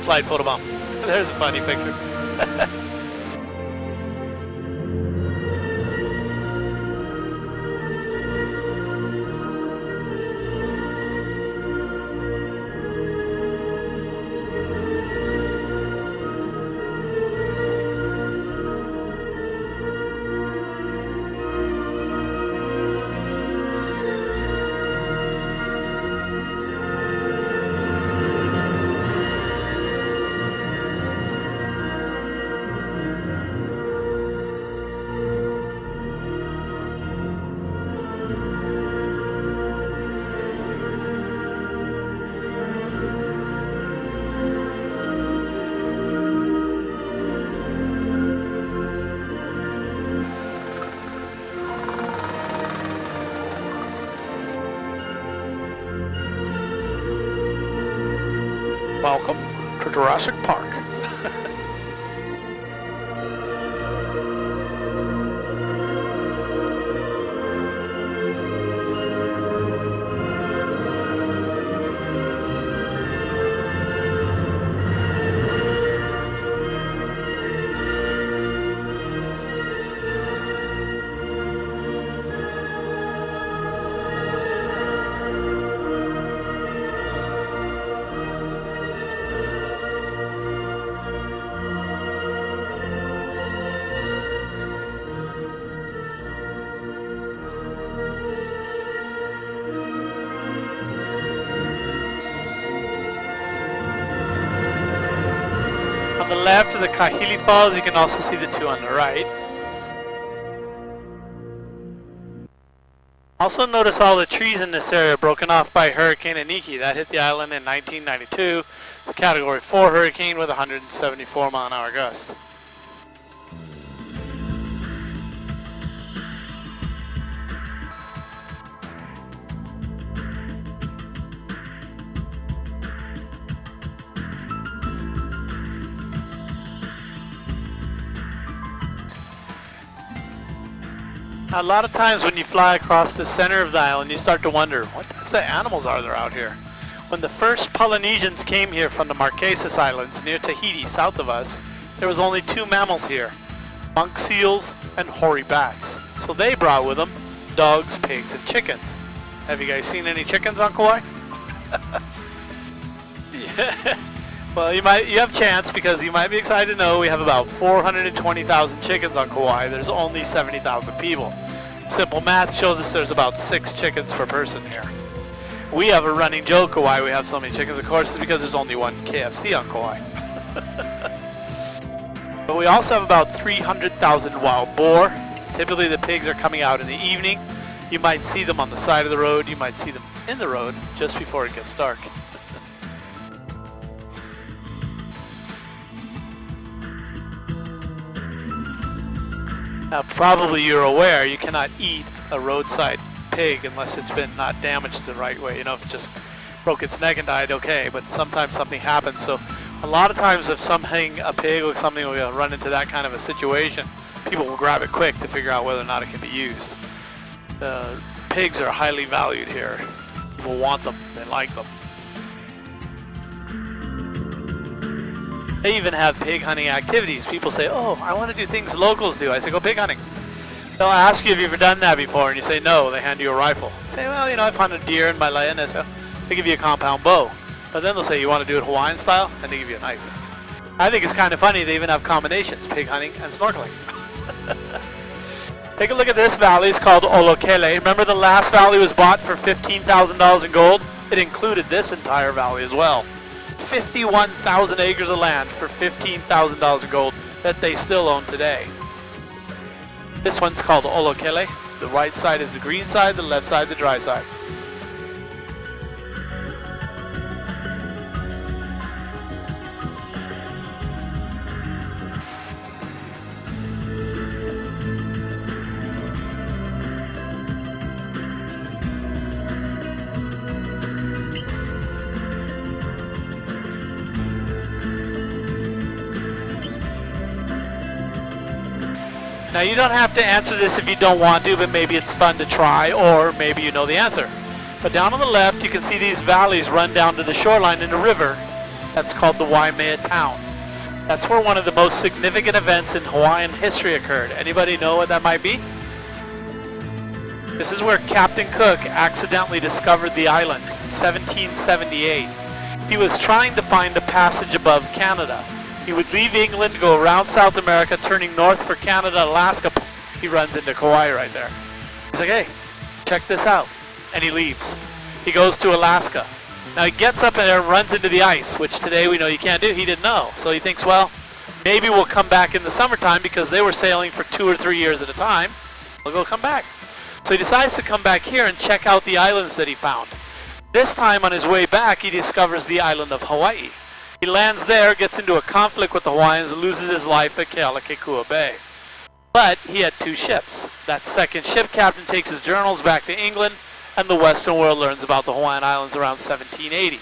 Flight photobomb. There's a funny picture. Welcome to Jurassic Park. On the left of the Kahili Falls, you can also see the two on the right. Also notice all the trees in this area broken off by Hurricane Iniki. That hit the island in 1992, a Category 4 hurricane with 174 mile-an-hour gust. A lot of times when you fly across the center of the island, you start to wonder, what types of animals are there out here? When the first Polynesians came here from the Marquesas Islands near Tahiti, south of us, there was only two mammals here, monk seals and hoary bats. So they brought with them dogs, pigs, and chickens. Have you guys seen any chickens on Kauai? Yeah. Well, you have a chance because you might be excited to know we have about 420,000 chickens on Kauai. There's only 70,000 people. Simple math shows us there's about 6 chickens per person here. We have a running joke why we have so many chickens, of course, is because there's only one KFC on Kauai. But we also have about 300,000 wild boar. Typically the pigs are coming out in the evening. You might see them on the side of the road. You might see them in the road just before it gets dark. Now, probably you're aware you cannot eat a roadside pig unless it's been not damaged the right way. You know, if it just broke its neck and died, okay, but sometimes something happens. So a lot of times if a pig or something will run into that kind of a situation, people will grab it quick to figure out whether or not it can be used. Pigs are highly valued here. People want them, they like them. They even have pig hunting activities. People say, oh, I want to do things locals do. I say, go pig hunting. They'll ask you if you've ever done that before, and you say no. They hand you a rifle. You say, well, you know, I've hunted deer in my life, and they give you a compound bow. But then they'll say, you want to do it Hawaiian style? And they give you a knife. I think it's kind of funny. They even have combinations, pig hunting and snorkeling. Take a look at this valley. It's called Olokele. Remember the last valley was bought for $15,000 in gold? It included this entire valley as well. 51,000 acres of land for $15,000 in gold that they still own today. This one's called Olokele. The right side is the green side, the left side the dry side. Now you don't have to answer this if you don't want to, but maybe it's fun to try, or maybe you know the answer. But down on the left, you can see these valleys run down to the shoreline in the river. That's called the Waimea Town. That's where one of the most significant events in Hawaiian history occurred. Anybody know what that might be? This is where Captain Cook accidentally discovered the islands in 1778. He was trying to find a passage above Canada. He would leave England, go around South America, turning north for Canada, Alaska. He runs into Kauai right there. He's like, hey, check this out. And he leaves. He goes to Alaska. Now he gets up there and runs into the ice, which today we know you can't do. He didn't know. So he thinks, well, maybe we'll come back in the summertime because they were sailing for 2 or 3 years at a time. We'll go come back. So he decides to come back here and check out the islands that he found. This time on his way back, he discovers the island of Hawaii. He lands there, gets into a conflict with the Hawaiians, and loses his life at Kealakekua Bay. But he had 2 ships. That second ship captain takes his journals back to England, and the Western world learns about the Hawaiian Islands around 1780.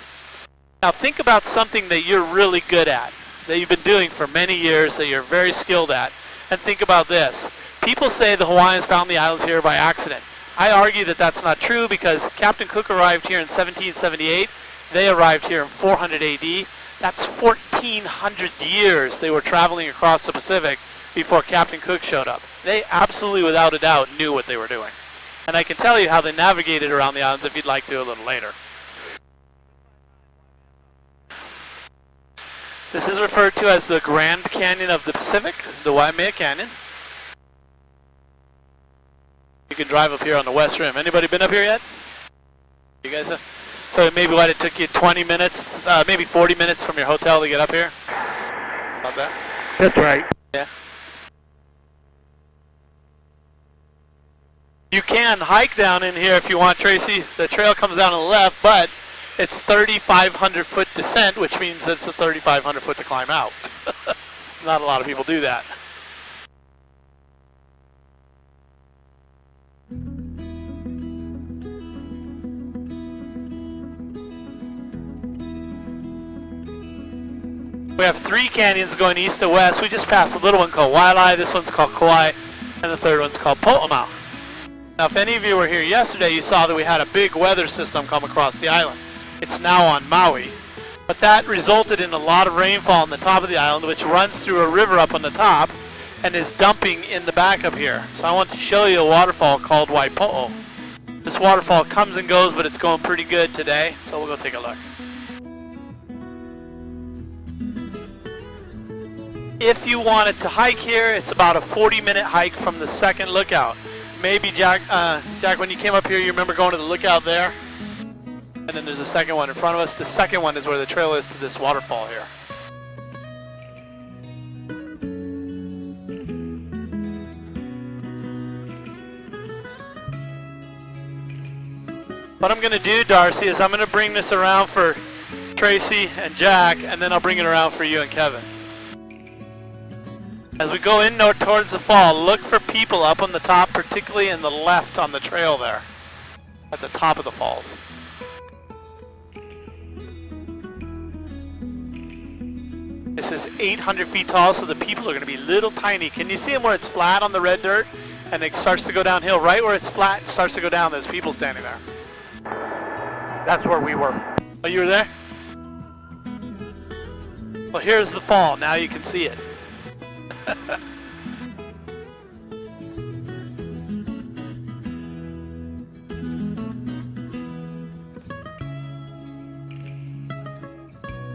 Now think about something that you're really good at, that you've been doing for many years, that you're very skilled at, and think about this. People say the Hawaiians found the islands here by accident. I argue that that's not true because Captain Cook arrived here in 1778. They arrived here in 400 AD. That's 1,400 years they were traveling across the Pacific before Captain Cook showed up. They absolutely, without a doubt, knew what they were doing. And I can tell you how they navigated around the islands if you'd like to a little later. This is referred to as the Grand Canyon of the Pacific, the Waimea Canyon. You can drive up here on the west rim. Anybody been up here yet? You guys have? So maybe what, it took you 20 minutes, maybe 40 minutes from your hotel to get up here? About that? That's right. Yeah. You can hike down in here if you want, Tracy. The trail comes down on the left, but it's 3,500 foot descent, which means it's a 3,500 foot to climb out. Not a lot of people do that. We have 3 canyons going east to west. We just passed a little one called Wailai, this one's called Kauai, and the third one's called Po'omau. Now if any of you were here yesterday, you saw that we had a big weather system come across the island. It's now on Maui, but that resulted in a lot of rainfall on the top of the island, which runs through a river up on the top and is dumping in the back up here. So I want to show you a waterfall called Waipo'o. This waterfall comes and goes, but it's going pretty good today, so we'll go take a look. If you wanted to hike here, it's about a 40-minute hike from the second lookout. Maybe, Jack, when you came up here, you remember going to the lookout there? And then there's a second one in front of us. The second one is where the trail is to this waterfall here. What I'm going to do, Darcy, is I'm going to bring this around for Tracy and Jack, and then I'll bring it around for you and Kevin. As we go in towards the fall, look for people up on the top, particularly in the left on the trail there, at the top of the falls. This is 800 feet tall, so the people are going to be little tiny. Can you see them where it's flat on the red dirt, and it starts to go downhill? Right where it's flat, it starts to go down, there's people standing there. That's where we were. Oh, you were there? Well, here's the fall. Now you can see it.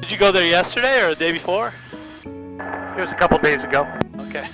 Did you go there yesterday or the day before? It was a couple days ago.